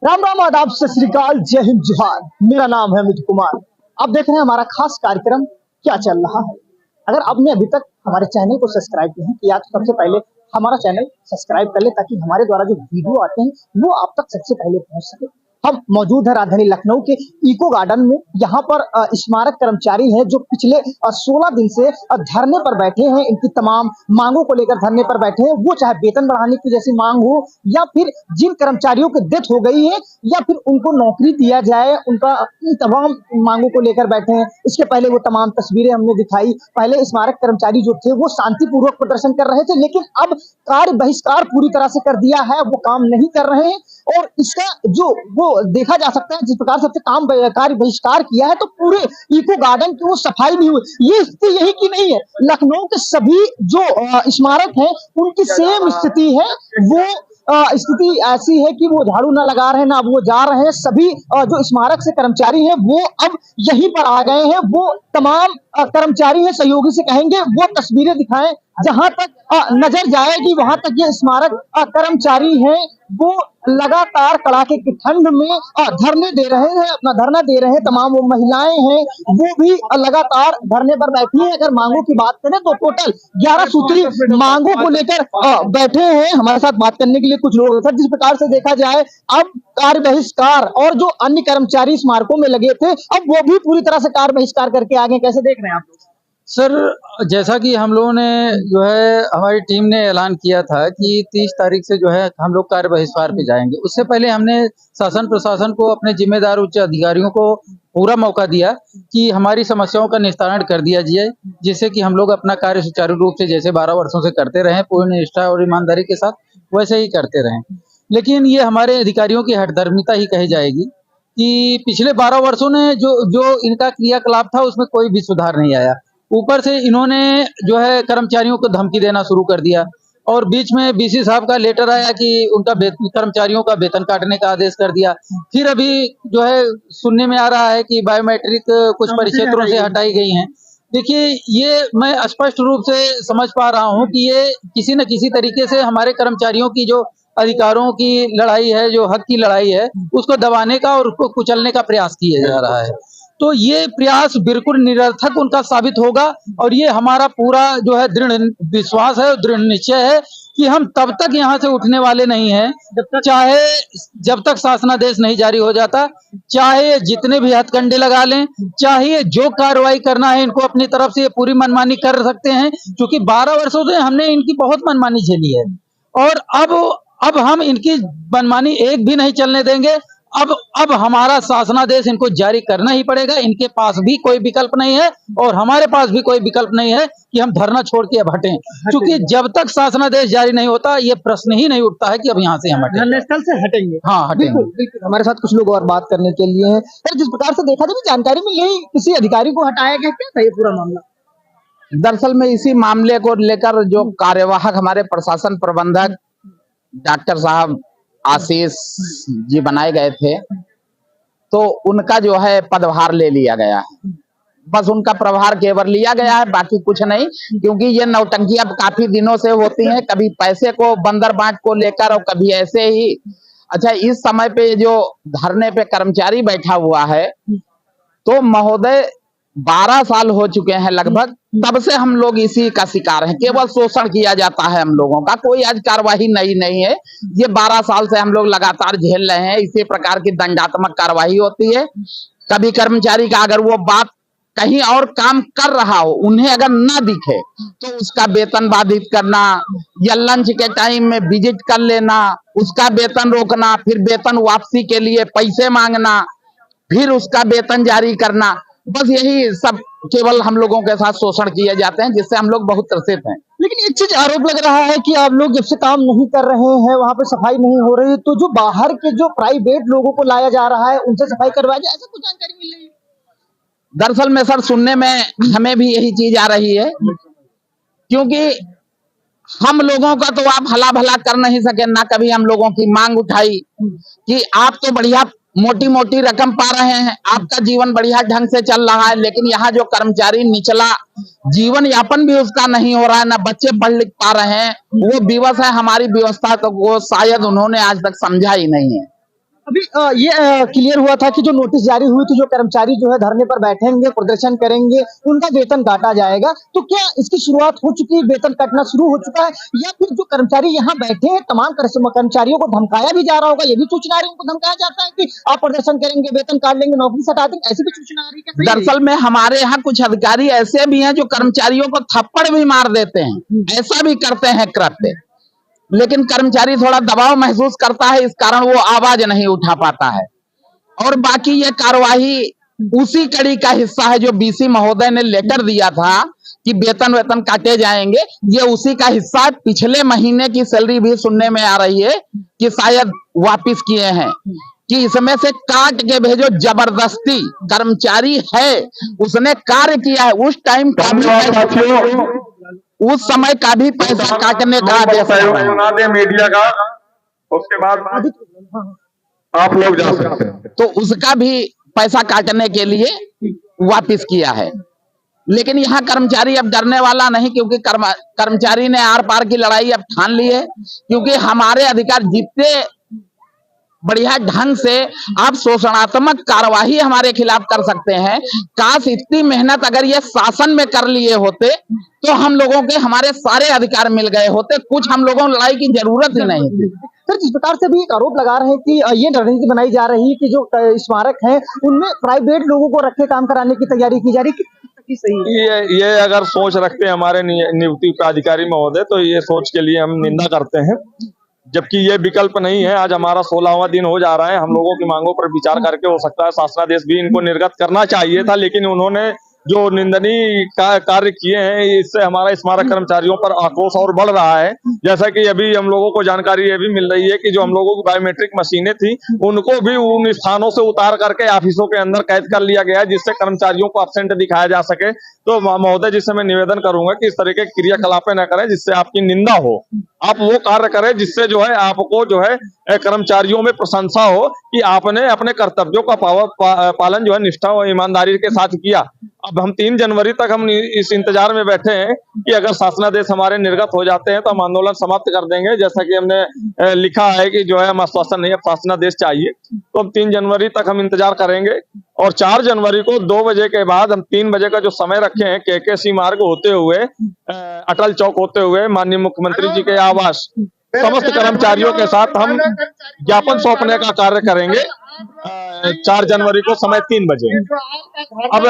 राम राम, आदाब, सत श्री अकाल, जय हिंद, जोहार। मेरा नाम है अमित कुमार। आप देख रहे हैं हमारा खास कार्यक्रम क्या चल रहा है। अगर आपने अभी तक हमारे चैनल को सब्सक्राइब नहीं किया तो सबसे पहले हमारा चैनल सब्सक्राइब कर ले, ताकि हमारे द्वारा जो वीडियो आते हैं वो आप तक सबसे पहले पहुंच सके। हम मौजूद है राजधानी लखनऊ के इको गार्डन में। यहाँ पर स्मारक कर्मचारी हैं जो पिछले 16 दिन से धरने पर बैठे हैं। इनकी तमाम मांगों को लेकर धरने पर बैठे हैं। वो चाहे वेतन बढ़ाने की जैसी मांग हो, या फिर जिन कर्मचारियों की डेथ हो गई है, या फिर उनको नौकरी दिया जाए, उनका इन तमाम मांगों को लेकर बैठे हैं। इसके पहले वो तमाम तस्वीरें हमने दिखाई। पहले स्मारक कर्मचारी जो थे वो शांतिपूर्वक प्रदर्शन कर रहे थे, लेकिन अब कार्य बहिष्कार पूरी तरह से कर दिया है। वो काम नहीं कर रहे हैं और इसका जो वो देखा जा सकता है, जिस प्रकार से काम कार्य बहिष्कार किया है, तो पूरे इको गार्डन की वो सफाई भी हुई। ये स्थिति यही की नहीं है, लखनऊ के सभी जो स्मारक हैं उनकी सेम स्थिति है। वो स्थिति ऐसी है कि वो झाड़ू ना लगा रहे हैं, ना अब वो जा रहे हैं। सभी जो स्मारक से कर्मचारी हैं वो अब यहीं पर आ गए हैं। वो तमाम कर्मचारी हैं, सहयोगी से कहेंगे वो तस्वीरें दिखाएं। जहां तक नजर जाएगी वहां तक ये स्मारक कर्मचारी हैं वो लगातार कड़ाके की ठंड में धरने दे रहे हैं, अपना धरना दे रहे हैं। तमाम वो महिलाएं हैं वो भी लगातार धरने पर बैठी हैं। अगर मांगों की बात करें तो टोटल 11 सूत्री मांगों को लेकर बैठे हैं। हमारे साथ बात करने के लिए कुछ लोग हैं। जिस प्रकार से देखा जाए, अब कार्य बहिष्कार और जो अन्य कर्मचारी स्मारकों में लगे थे, अब वो भी पूरी तरह से कार्य बहिष्कार करके आगे। कैसे देख रहे हैं आप लोग? सर, जैसा कि हम लोगों ने जो है हमारी टीम ने ऐलान किया था कि 30 तारीख से जो है हम लोग कार्य बहिष्कार पे जाएंगे। उससे पहले हमने शासन प्रशासन को, अपने जिम्मेदार उच्च अधिकारियों को पूरा मौका दिया कि हमारी समस्याओं का निस्तारण कर दिया जाए, जिससे कि हम लोग अपना कार्य सुचारू रूप से जैसे 12 वर्षों से करते रहे, पूर्ण निष्ठा और ईमानदारी के साथ वैसे ही करते रहें। लेकिन ये हमारे अधिकारियों की हठधर्मिता ही कही जाएगी कि पिछले 12 वर्षों ने जो इनका क्रियाकलाप था उसमें कोई भी सुधार नहीं आया। ऊपर से इन्होंने जो है कर्मचारियों को धमकी देना शुरू कर दिया, और बीच में बीसी साहब का लेटर आया कि उनका कर्मचारियों का वेतन काटने का आदेश कर दिया। फिर अभी जो है सुनने में आ रहा है कि बायोमेट्रिक कुछ परिक्षेत्रों से हटाई गई हैं। देखिए, ये मैं स्पष्ट रूप से समझ पा रहा हूँ कि ये किसी न किसी तरीके से हमारे कर्मचारियों की जो अधिकारों की लड़ाई है, जो हक की लड़ाई है, उसको दबाने का और उसको कुचलने का प्रयास किया जा रहा है। तो ये प्रयास बिल्कुल निरर्थक उनका साबित होगा, और ये हमारा पूरा जो है दृढ़ विश्वास है, दृढ़ निश्चय है कि हम तब तक यहाँ से उठने वाले नहीं हैं जब तक शासनादेश नहीं जारी हो जाता। चाहे जितने भी हथकंडे लगा लें, चाहे जो कार्रवाई करना है इनको अपनी तरफ से ये पूरी मनमानी कर सकते हैं, क्योंकि 12 वर्षों से हमने इनकी बहुत मनमानी झेली है, और अब हम इनकी मनमानी एक भी नहीं चलने देंगे। अब हमारा शासनादेश इनको जारी करना ही पड़ेगा। इनके पास भी कोई विकल्प नहीं है और हमारे पास भी कोई विकल्प नहीं है कि हम धरना छोड़ के अब हटें, क्योंकि जब तक शासनादेश जारी नहीं होता ये प्रश्न ही नहीं उठता है कि अब यहाँ से हम हटें। धरना स्थल से हटेंगे। हाँ, हटेंगे। बिल्कुल। हमारे साथ कुछ लोग और बात करने के लिए हैं। सर, जिस प्रकार से देखा जाए, जानकारी मिली किसी अधिकारी को हटाया गया, क्या था ये पूरा मामला? दरअसल में इसी मामले को लेकर जो कार्यवाहक हमारे प्रशासन प्रबंधक डॉक्टर साहब आशीष जी बनाए गए थे, तो उनका जो है पदभार ले लिया गया है। बस उनका प्रभार केवल लिया गया है, बाकी कुछ नहीं। क्योंकि ये नौटंकी अब काफी दिनों से होती हैं, कभी पैसे को बंदर बांट को लेकर और कभी ऐसे ही। अच्छा, इस समय पे जो धरने पे कर्मचारी बैठा हुआ है, तो महोदय 12 साल हो चुके हैं लगभग, तब से हम लोग इसी का शिकार हैं। केवल शोषण किया जाता है हम लोगों का, कोई आज कार्रवाई नहीं है। ये 12 साल से हम लोग लगातार झेल रहे हैं। इसी प्रकार की दंडात्मक कार्रवाई होती है। कभी कर्मचारी का अगर वो बात कहीं और काम कर रहा हो, उन्हें अगर ना दिखे, तो उसका वेतन बाधित करना, या लंच के टाइम में विजिट कर लेना, उसका वेतन रोकना, फिर वेतन वापसी के लिए पैसे मांगना, फिर उसका वेतन जारी करना। बस यही सब केवल हम लोगों के साथ शोषण किए जाते हैं, जिससे हम लोग बहुत त्रसित हैं। लेकिन एक चीज आरोप लग रहा है कि आप लोग जब से काम नहीं कर रहे हैं, वहां पे सफाई नहीं हो रही, तो जो बाहर के जो प्राइवेट लोगों को लाया जा रहा है उनसे सफाई करवाया जाए, ऐसा कुछ जानकारी मिल रही है? दरअसल में सर, सुनने में हमें भी यही चीज आ रही है, क्योंकि हम लोगों का तो आप भला भला कर नहीं सके ना। कभी हम लोगों की मांग उठाई कि आप तो बढ़िया मोटी मोटी रकम पा रहे हैं, आपका जीवन बढ़िया ढंग से चल रहा है, लेकिन यहाँ जो कर्मचारी निचला जीवन यापन भी उसका नहीं हो रहा है, ना बच्चे पढ़ लिख पा रहे हैं, वो विवश है। हमारी व्यवस्था तो वो शायद उन्होंने आज तक समझा ही नहीं है। अभी ये क्लियर हुआ था कि जो नोटिस जारी हुई थी, जो कर्मचारी जो है धरने पर बैठेंगे, प्रदर्शन करेंगे, उनका वेतन काटा जाएगा। तो क्या इसकी शुरुआत हो चुकी है, वेतन कटना शुरू हो चुका है, या फिर जो कर्मचारी यहाँ बैठे हैं तमाम कर्मचारियों को धमकाया भी जा रहा होगा? ये भी सूचना आ रही है, उनको धमकाया जाता है कि आप प्रदर्शन करेंगे, वेतन काट लेंगे, नौकरी से हटा देंगे, ऐसी भी सूचना आ रही है? क्या सही है? दरअसल में हमारे यहाँ कुछ अधिकारी ऐसे भी हैं जो कर्मचारियों को थप्पड़ भी मार देते हैं, ऐसा भी करते हैं कृत्य, लेकिन कर्मचारी थोड़ा दबाव महसूस करता है, इस कारण वो आवाज नहीं उठा पाता है। और बाकी ये कार्यवाही उसी कड़ी का हिस्सा है जो बीसी महोदय ने लेटर दिया था कि वेतन काटे जाएंगे, ये उसी का हिस्सा है। पिछले महीने की सैलरी भी सुनने में आ रही है कि शायद वापिस किए हैं, कि इसमें से काट के भेजो। जबरदस्ती कर्मचारी है, उसने कार्य किया है, उस टाइम का भी उस समय का भी पैसा काटने का आदेश बना दे मीडिया का, उसके बाद आप लोग जा सकते हैं। तो उसका भी पैसा काटने के लिए वापिस किया है। लेकिन यहाँ कर्मचारी अब डरने वाला नहीं, क्योंकि कर्मचारी ने आर पार की लड़ाई अब ठान ली है। क्योंकि हमारे अधिकार जितने बढ़िया ढंग से आप शोषणात्मक कार्यवाही हमारे खिलाफ कर सकते हैं, काश इतनी मेहनत अगर ये शासन में कर लिए होते तो हम लोगों के हमारे सारे अधिकार मिल गए होते, कुछ हम लोगों को लड़ाई की जरूरत ही नहीं थी। सर, जिस प्रकार से भी एक आरोप लगा रहे हैं कि ये रणनीति बनाई जा रही है कि जो स्मारक है उनमें प्राइवेट लोगों को रखे काम कराने की तैयारी की जा रही है, सही है? ये अगर सोच रखते हैं हमारे नियुक्ति प्राधिकारी महोदय, तो ये सोच के लिए हम निंदा करते हैं, जबकि ये विकल्प नहीं है। आज हमारा 16वां दिन हो जा रहा है, हम लोगों की मांगों पर विचार करके हो सकता है शासनादेश भी इनको निर्गत करना चाहिए था, लेकिन उन्होंने जो निंदनीय कार्य किए हैं, इससे हमारा स्मारक कर्मचारियों पर आक्रोश और बढ़ रहा है। जैसा कि अभी हम लोगों को जानकारी ये भी मिल रही है कि जो हम लोगों की बायोमेट्रिक मशीनें थी, उनको भी उन स्थानों से उतार करके ऑफिसों के अंदर कैद कर लिया गया है, जिससे कर्मचारियों को एब्सेंट दिखाया जा सके। तो महोदय जी से मैं निवेदन करूंगा कि इस तरह के क्रियाकलापें न करें जिससे आपकी निंदा हो। आप वो कार्य करें जिससे जो है आपको जो है कर्मचारियों में प्रशंसा हो कि आपने अपने कर्तव्यों का पालन जो है निष्ठा और ईमानदारी के साथ किया। अब हम 3 जनवरी तक हम इस इंतजार में बैठे हैं कि अगर शासनादेश हमारे निर्गत हो जाते हैं तो हम आंदोलन समाप्त कर देंगे, जैसा कि हमने लिखा है कि जो है हम आश्वासन नहीं, अब शासनादेश चाहिए। तो अब 3 जनवरी तक हम इंतजार करेंगे, और 4 जनवरी को 2 बजे के बाद हम 3 बजे का जो समय रखे हैं, केकेसी मार्ग होते हुए अटल चौक होते हुए माननीय मुख्यमंत्री जी के आवास समस्त कर्मचारियों के साथ हम ज्ञापन सौंपने का कार्य करेंगे 4 जनवरी को समय 3 बजे। अब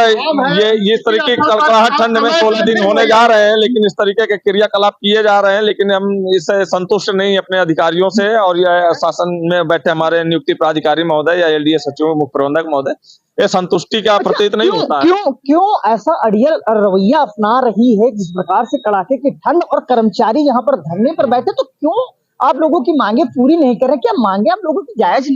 ये इस तरीके की कड़कड़ाहट ठंड में 16 दिन होने जा रहे हैं, लेकिन इस तरीके के क्रियाकलाप किए जा रहे हैं, लेकिन हम इससे संतुष्ट नहीं अपने अधिकारियों से, और यह शासन में बैठे हमारे नियुक्ति प्राधिकारी महोदय या एलडीए सचिव मुख्य प्रबंधक महोदय, ये संतुष्टि का प्रतीत नहीं होता है। क्यों ऐसा अड़ियल रवैया अपना रही है? जिस प्रकार से कड़ाके की ठंड और कर्मचारी यहाँ पर धरने पर बैठे, तो क्यों आप लोगों की मांगे पूरी नहीं कर रहे? क्या मांगे आप लोगों की जायज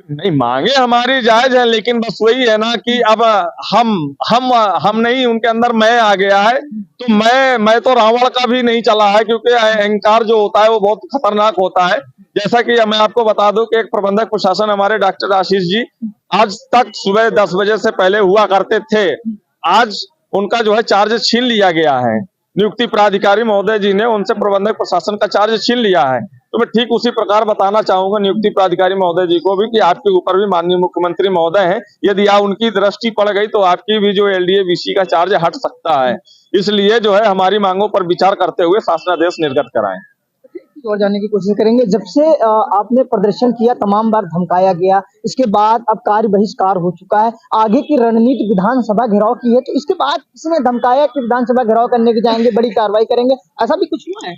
नहीं, मांगे हमारी जायज है, लेकिन बस वही है ना कि अब हम नहीं, उनके अंदर मैं आ गया है। तो मैं तो रावण का भी नहीं चला है, क्योंकि अहंकार जो होता है वो बहुत खतरनाक होता है। जैसा कि मैं आपको बता दूं कि एक प्रबंधक प्रशासन हमारे डॉक्टर आशीष जी आज तक सुबह 10 बजे से पहले हुआ करते थे, आज उनका जो है चार्ज छीन लिया गया है। नियुक्ति प्राधिकारी महोदय जी ने उनसे प्रबंधक प्रशासन का चार्ज छीन लिया है। तो मैं ठीक उसी प्रकार बताना चाहूंगा नियुक्ति प्राधिकारी महोदय जी को भी कि आपके ऊपर भी माननीय मुख्यमंत्री महोदय हैं, यदि आप उनकी दृष्टि पड़ गई तो आपकी भी जो एलडीए बीसी का चार्ज हट सकता है। इसलिए जो है हमारी मांगों पर विचार करते हुए शासनादेश निर्गत कराएं। और जानने की कोशिश करेंगे, जब से आपने प्रदर्शन किया तमाम बार धमकाया गया, इसके बाद अब कार्य बहिष्कार हो चुका है, आगे की रणनीति विधानसभा घेराव की है, तो इसके बाद किसने धमकाया कि विधानसभा घेराव करने के जाएंगे, बड़ी कार्रवाई करेंगे, ऐसा भी कुछ हुआ है?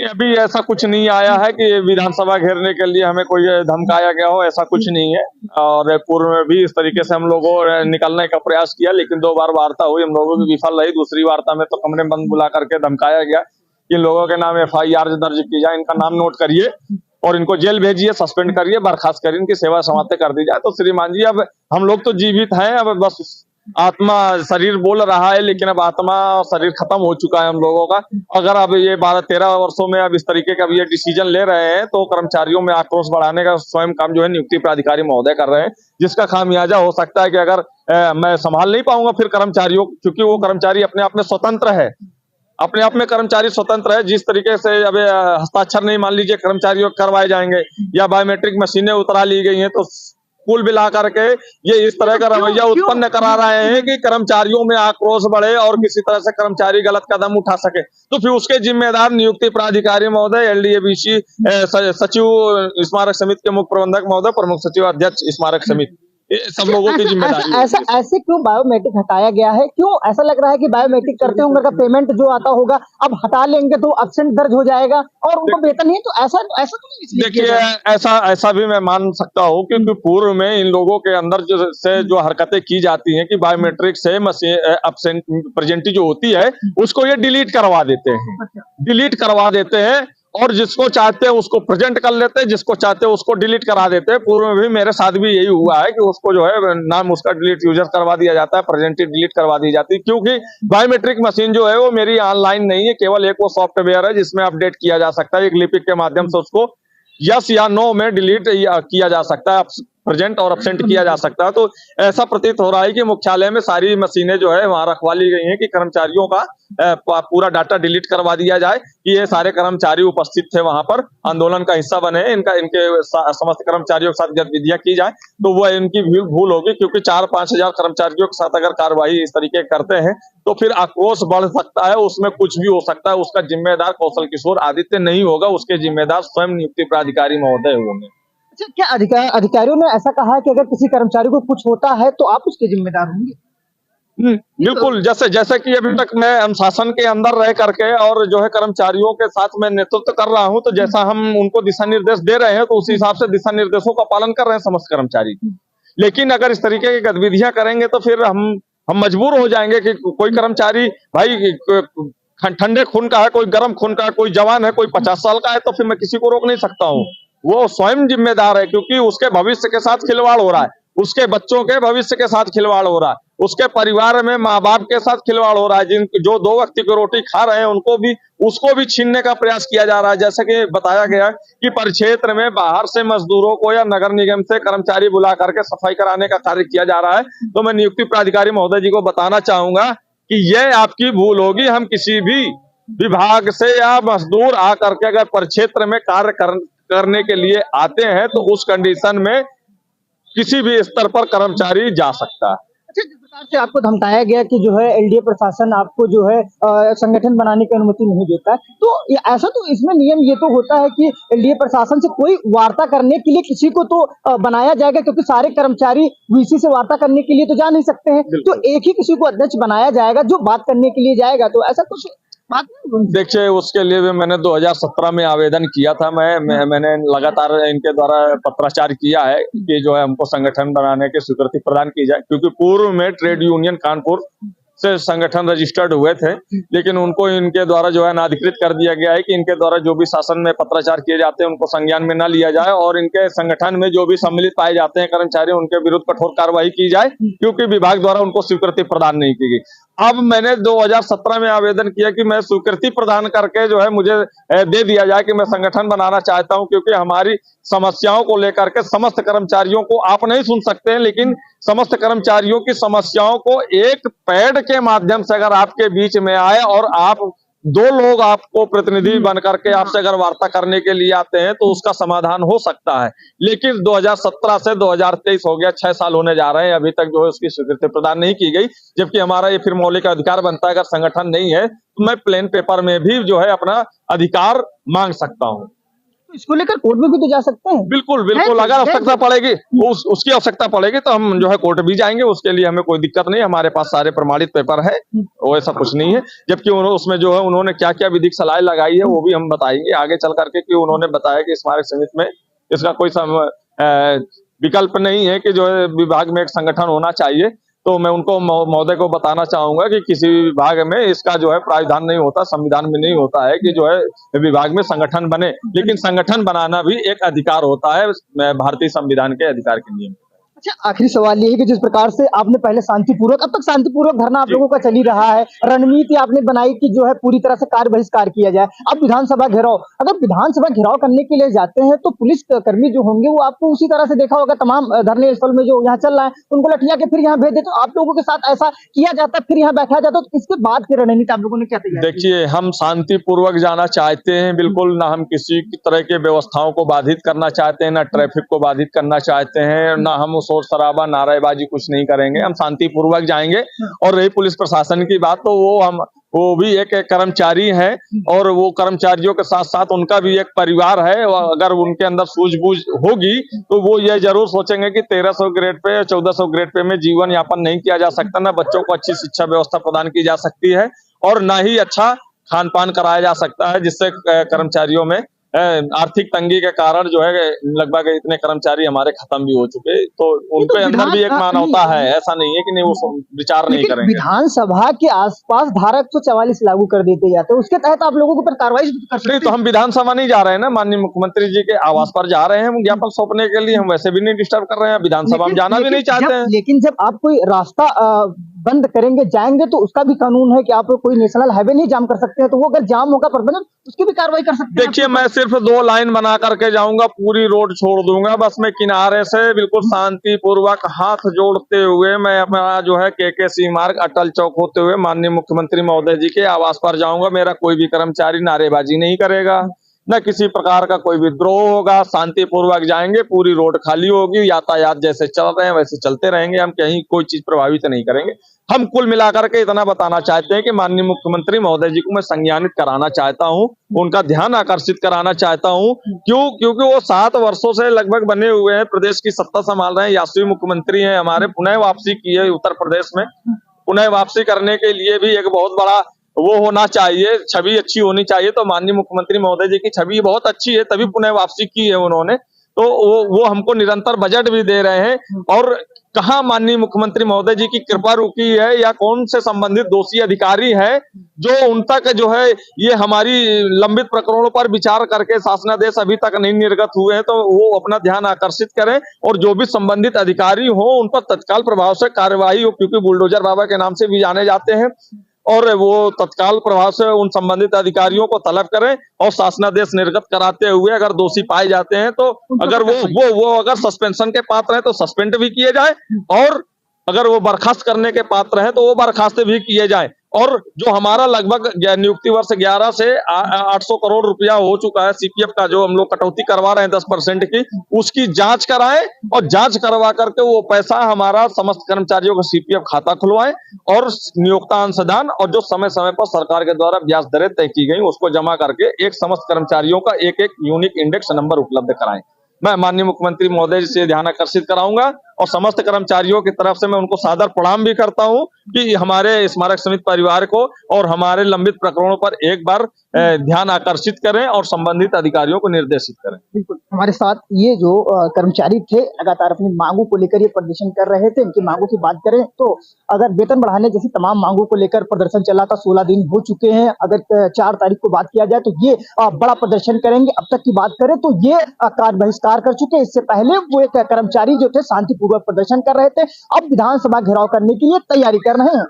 अभी ऐसा कुछ नहीं आया है कि विधानसभा घेरने के लिए हमें कोई धमकाया गया हो, ऐसा कुछ नहीं है। और पूर्व में भी इस तरीके से हम लोगों ने निकलने का प्रयास किया, लेकिन 2 बार वार्ता हुई, हम लोगों की विफल रही। दूसरी वार्ता में तो कमरे बंद बुला करके धमकाया गया कि लोगों के नाम FIR दर्ज की जाए, इनका नाम नोट करिए और इनको जेल भेजिए, सस्पेंड करिए, बर्खास्त करिए, इनकी सेवा समाप्त कर दी जाए। तो श्रीमान जी, अब हम लोग तो जीवित हैं, अब बस आत्मा, शरीर बोल रहा है, लेकिन अब आत्मा और शरीर खत्म हो चुका है हम लोगों का। अगर अब ये 12-13 वर्षों में अब इस तरीके का ये डिसीजन ले रहे हैं, तो कर्मचारियों में आक्रोश बढ़ाने का स्वयं काम जो है नियुक्ति प्राधिकारी महोदय कर रहे हैं, जिसका खामियाजा हो सकता है कि अगर मैं संभाल नहीं पाऊंगा फिर कर्मचारियों, क्योंकि वो कर्मचारी अपने आप में स्वतंत्र है। अपने आप में कर्मचारी स्वतंत्र है। जिस तरीके से अब हस्ताक्षर नहीं मान लीजिए कर्मचारियों के करवाए जाएंगे या बायोमेट्रिक मशीनें उतरा ली गई हैं, तो कुल मिला करके ये इस तरह का रवैया उत्पन्न करा रहे हैं कि कर्मचारियों में आक्रोश बढ़े और किसी तरह से कर्मचारी गलत कदम उठा सके। तो फिर उसके जिम्मेदार नियुक्ति प्राधिकारी महोदय, एलडीएबीसी सचिव स्मारक समिति के मुख्य प्रबंधक महोदय, प्रमुख सचिव, अध्यक्ष स्मारक समिति, ये सब लोगों की जिम्मेदारी है। ऐसे क्यों बायोमेट्रिक हटाया गया है? क्यों ऐसा लग रहा है कि बायोमेट्रिक करते होंगे, अगर पेमेंट जो आता होगा अब हटा लेंगे तो एब्सेंट दर्ज हो जाएगा और उनको वेतन नहीं, तो ऐसा ऐसा तो नहीं। देखिए, ऐसा भी मैं मान सकता हूँ, क्योंकि पूर्व में इन लोगों के अंदर जो हरकतें की जाती हैं कि बायोमेट्रिक से मशीन एब्सेंट प्रेजेंटी जो होती है उसको ये डिलीट करवा देते हैं और जिसको चाहते हैं उसको प्रेजेंट कर लेते हैं, जिसको चाहते हैं उसको डिलीट करा देते हैं। पूर्व में भी मेरे साथ भी यही हुआ है कि उसको जो है नाम उसका डिलीट यूजर करवा दिया जाता है, प्रेजेंट डिलीट करवा दी जाती है, क्योंकि बायोमेट्रिक मशीन जो है वो मेरी ऑनलाइन नहीं है, केवल एक वो सॉफ्टवेयर है जिसमें अपडेट किया जा सकता है। एक लिपिक के माध्यम से उसको यस या नो में डिलीट किया जा सकता है, प्रेजेंट और एब्सेंट किया जा सकता है। तो ऐसा प्रतीत हो रहा है कि मुख्यालय में सारी मशीनें जो है वहां रखवा ली गई हैं कि कर्मचारियों का पूरा डाटा डिलीट करवा दिया जाए कि ये सारे कर्मचारी उपस्थित थे वहां पर, आंदोलन का हिस्सा बने, इनके समस्त कर्मचारियों के साथ गतिविधियां की जाए। तो वो इनकी भूल होगी, क्योंकि 4-5 हजार कर्मचारियों के साथ अगर कार्रवाई इस तरीके करते हैं तो फिर आक्रोश बढ़ सकता है, उसमें कुछ भी हो सकता है। उसका जिम्मेदार कौशल किशोर आदित्य नहीं होगा, उसके जिम्मेदार स्वयं नियुक्ति प्राधिकारी महोदय होंगे। अच्छा, क्या अधिकारियों ने ऐसा कहा है कि अगर किसी कर्मचारी को कुछ होता है तो आप उसके जिम्मेदार होंगे? बिल्कुल, जैसे कि अभी तक मैं अनुशासन के अंदर रह करके और जो है कर्मचारियों के साथ मैं नेतृत्व कर रहा हूं, तो जैसा हम उनको दिशा निर्देश दे रहे हैं तो उसी हिसाब से दिशा निर्देशों का पालन कर रहे हैं समस्त कर्मचारी। लेकिन अगर इस तरीके की गतिविधियां करेंगे तो फिर हम मजबूर हो जाएंगे कि कोई कर्मचारी भाई ठंडे खून का है, कोई गर्म खून का है, कोई जवान है, कोई 50 साल का है, तो फिर मैं किसी को रोक नहीं सकता हूँ। वो स्वयं जिम्मेदार है, क्योंकि उसके भविष्य के साथ खिलवाड़ हो रहा है, उसके बच्चों के भविष्य के साथ खिलवाड़ हो रहा है, उसके परिवार में माँ बाप के साथ खिलवाड़ हो रहा है, जो 2 वक्त की रोटी खा रहे हैं उसको भी छीनने का प्रयास किया जा रहा है। जैसे कि बताया गया कि परिक्षेत्र में बाहर से मजदूरों को या नगर निगम से कर्मचारी बुला करके सफाई कराने का कार्य किया जा रहा है। तो मैं नियुक्ति प्राधिकारी महोदय जी को बताना चाहूंगा कि यह आपकी भूल होगी। हम किसी भी विभाग से या मजदूर आकर के अगर परिक्षेत्र में कार्य करने के लिए आते हैं तो उस कंडीशन में किसी भी स्तर पर कर्मचारी जा सकता है। अच्छा, जिस प्रकार से आपको धमकाया गया कि जो है एलडीए प्रशासन आपको जो है संगठन बनाने की अनुमति नहीं देता है, तो ऐसा तो इसमें नियम ये तो होता है कि एलडीए प्रशासन से कोई वार्ता करने के लिए किसी को तो बनाया जाएगा, क्योंकि सारे कर्मचारी वीसी से वार्ता करने के लिए तो जा नहीं सकते हैं, तो एक ही किसी को अध्यक्ष बनाया जाएगा जो बात करने के लिए जाएगा। तो ऐसा कुछ बात नहीं। देखिए, उसके लिए भी मैंने 2017 में आवेदन किया था। मैंने लगातार इनके द्वारा पत्राचार किया है कि जो है हमको संगठन बनाने की स्वीकृति प्रदान की जाए, क्योंकि पूर्व में ट्रेड यूनियन कानपुर से संगठन रजिस्टर्ड हुए थे, लेकिन उनको इनके द्वारा जो है अनाधिकृत कर दिया गया है कि इनके द्वारा जो भी शासन में पत्राचार किए जाते हैं उनको संज्ञान में न लिया जाए और इनके संगठन में जो भी सम्मिलित पाए जाते हैं कर्मचारी उनके विरुद्ध कठोर कार्रवाई की जाए, क्योंकि विभाग द्वारा उनको स्वीकृति प्रदान नहीं की गई। अब मैंने 2017 में आवेदन किया कि मैं स्वीकृति प्रदान करके जो है मुझे दे दिया जाए कि मैं संगठन बनाना चाहता हूं, क्योंकि हमारी समस्याओं को लेकर के समस्त कर्मचारियों को आप नहीं सुन सकते हैं, लेकिन समस्त कर्मचारियों की समस्याओं को एक पैड के माध्यम से अगर आपके बीच में आए और आप 2 लोग आपको प्रतिनिधि बन करके आपसे अगर वार्ता करने के लिए आते हैं तो उसका समाधान हो सकता है। लेकिन 2017 से 2023 हो गया, 6 साल होने जा रहे हैं, अभी तक जो है उसकी स्वीकृति प्रदान नहीं की गई, जबकि हमारा ये फिर मौलिक अधिकार बनता है। अगर संगठन नहीं है तो मैं प्लेन पेपर में भी जो है अपना अधिकार मांग सकता हूँ। इसको लेकर कोर्ट में भी तो जा सकते हैं। बिल्कुल, अगर आवश्यकता पड़ेगी, उसकी आवश्यकता पड़ेगी तो हम जो है कोर्ट भी जाएंगे, उसके लिए हमें कोई दिक्कत नहीं। हमारे पास सारे प्रमाणित पेपर है, वो ऐसा कुछ नहीं है। जबकि उसमें जो है उन्होंने क्या क्या विधिक सलाह लगाई है वो भी हम बताएंगे आगे चल करके, कि उन्होंने बताया कि स्मारक समिति में इसका कोई विकल्प नहीं है कि जो है विभाग में एक संगठन होना चाहिए। तो मैं उनको महोदय को बताना चाहूंगा कि किसी विभाग में इसका जो है प्रावधान नहीं होता, संविधान में नहीं होता है कि जो है विभाग में संगठन बने, लेकिन संगठन बनाना भी एक अधिकार होता है भारतीय संविधान के अधिकार के नियम। अच्छा, आखिरी सवाल ये है कि जिस प्रकार से आपने पहले शांतिपूर्वक, अब तक शांतिपूर्वक धरना आप लोगों का चल ही रहा है, रणनीति आपने बनाई कि जो है पूरी तरह से कार्य बहिष्कार किया जाए। अब विधानसभा घेराव, अगर विधानसभा घेराव करने के लिए जाते हैं तो पुलिस कर्मी जो होंगे वो आपको उसी तरह से देखा होगा, तमाम धरने स्थल में जो यहाँ चल रहा है उनको लठिया के फिर यहाँ भेज देते, तो आप लोगों के साथ ऐसा किया जाता, फिर यहाँ बैठा जाता, तो इसके बाद की रणनीति आप लोगों ने क्या तैयार की? देखिए, हम शांतिपूर्वक जाना चाहते हैं, बिल्कुल ना हम किसी की तरह के व्यवस्थाओं को बाधित करना चाहते हैं, ना ट्रैफिक को बाधित करना चाहते हैं, ना हम शोर शराबा नारेबाजी कुछ नहीं करेंगे। हम शांतिपूर्वक जाएंगे। और रही पुलिस प्रशासन की बात, तो वो भी एक कर्मचारी है और वो कर्मचारियों के साथ साथ उनका भी एक परिवार है। अगर उनके अंदर सूझबूझ होगी तो वो ये जरूर सोचेंगे कि 1300 ग्रेड पे या 1400 ग्रेड पे में जीवन यापन नहीं किया जा सकता, ना बच्चों को अच्छी शिक्षा व्यवस्था प्रदान की जा सकती है और ना ही अच्छा खान पान कराया जा सकता है, जिससे कर्मचारियों में आर्थिक तंगी के कारण जो है लगभग इतने कर्मचारी हमारे खत्म भी हो चुके। तो उनके अंदर भी एक मानवता है, ऐसा नहीं है कि नहीं वो विचार नहीं करेंगे। विधानसभा के आसपास धारा 144 लागू कर देते जाते हैं, उसके तहत आप लोगों के ऊपर कार्रवाई कर सकते हैं। तो हम विधानसभा नहीं जा रहे हैं ना, माननीय मुख्यमंत्री जी के आवास पर जा रहे हैं ज्ञापन सौंपने के लिए। हम वैसे भी नहीं डिस्टर्ब कर रहे हैं, विधानसभा में जाना भी नहीं चाहते हैं। लेकिन जब आप कोई रास्ता बंद करेंगे, जाएंगे, तो उसका भी कानून है कि आप कोई नेशनल हाईवे नहीं जाम कर सकते हैं, तो वो अगर जाम होगा प्रबंधन, उसकी भी कार्रवाई कर सकते हैं। देखिए, मैं सिर्फ 2 लाइन बना करके जाऊंगा, पूरी रोड छोड़ दूंगा। बस मैं किनारे से बिल्कुल शांतिपूर्वक हाथ जोड़ते हुए मैं अपना जो है केकेसी मार्ग अटल चौक होते हुए माननीय मुख्यमंत्री महोदय जी के आवास पर जाऊंगा। मेरा कोई भी कर्मचारी नारेबाजी नहीं करेगा, न किसी प्रकार का कोई विद्रोह होगा। शांतिपूर्वक जाएंगे, पूरी रोड खाली होगी, यातायात जैसे चल रहे हैं वैसे चलते रहेंगे। हम कहीं कोई चीज प्रभावित नहीं करेंगे। हम कुल मिलाकर के इतना बताना चाहते हैं कि माननीय मुख्यमंत्री महोदय जी को मैं संज्ञानित कराना चाहता हूं, उनका ध्यान आकर्षित कराना चाहता हूं। क्योंकि वो 7 वर्षों से लगभग बने हुए हैं, प्रदेश की सत्ता संभाल रहे हैं, यात्री मुख्यमंत्री हैं हमारे। पुनः वापसी की है उत्तर प्रदेश में, पुनः वापसी करने के लिए भी एक बहुत बड़ा वो होना चाहिए, छवि अच्छी होनी चाहिए। तो माननीय मुख्यमंत्री महोदय जी की छवि बहुत अच्छी है, तभी पुनः वापसी की है उन्होंने। तो वो हमको निरंतर बजट भी दे रहे हैं। और कहाँ माननीय मुख्यमंत्री महोदय जी की कृपा रुकी है या कौन से संबंधित दोषी अधिकारी है जो उन तक जो है ये हमारी लंबित प्रकरणों पर विचार करके शासनादेश अभी तक नहीं निर्गत हुए हैं, तो वो अपना ध्यान आकर्षित करें और जो भी संबंधित अधिकारी हो उन पर तत्काल प्रभाव से कार्यवाही हो, क्योंकि बुलडोजर बाबा के नाम से भी जाने जाते हैं। और वो तत्काल प्रभाव से उन संबंधित अधिकारियों को तलब करें और शासनादेश निर्गत कराते हुए अगर दोषी पाए जाते हैं तो अगर वो अगर सस्पेंशन के पात्र हैं तो सस्पेंड भी किए जाए, और अगर वो बर्खास्त करने के पात्र हैं तो वो बर्खास्त भी किए जाए। और जो हमारा लगभग नियुक्ति वर्ष 11 से 800 करोड़ रुपया हो चुका है सीपीएफ का, जो हम लोग कटौती करवा रहे हैं 10% की, उसकी जांच कराएं और जांच करवा करके वो पैसा हमारा समस्त कर्मचारियों का सीपीएफ खाता खुलवाएं और नियोक्ता अंशदान और जो समय समय पर सरकार के द्वारा ब्याज दरें तय की गई उसको जमा करके एक समस्त कर्मचारियों का एक यूनिक इंडेक्स नंबर उपलब्ध कराएं। मैं माननीय मुख्यमंत्री महोदय जी से ध्यान आकर्षित कराऊंगा और समस्त कर्मचारियों की तरफ से मैं उनको सादर प्रणाम भी करता हूं कि हमारे स्मारक समिति परिवार को और हमारे लंबित प्रकरणों पर एक बार ध्यान आकर्षित करें और संबंधित अधिकारियों को निर्देशित करें। बिल्कुल, हमारे साथ ये जो कर्मचारी थे लगातार अपनी मांगों को लेकर ये प्रदर्शन कर रहे थे। इनकी मांगों की बात करें तो अगर वेतन बढ़ाने जैसी तमाम मांगों को लेकर प्रदर्शन चला था, 16 दिन हो चुके हैं। अगर 4 तारीख को बात किया जाए तो ये बड़ा प्रदर्शन करेंगे। अब तक की बात करें तो ये कार्य बहिष्कार कर चुके हैं। इससे पहले वो एक कर्मचारी जो थे शांतिपूर्वक प्रदर्शन कर रहे थे, अब विधानसभा घेराव करने की ये तैयारी कर रहे हैं।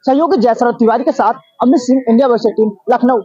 सहयोगी जयशरद तिवारी के साथ Amit Singh, India versus team, Lucknow.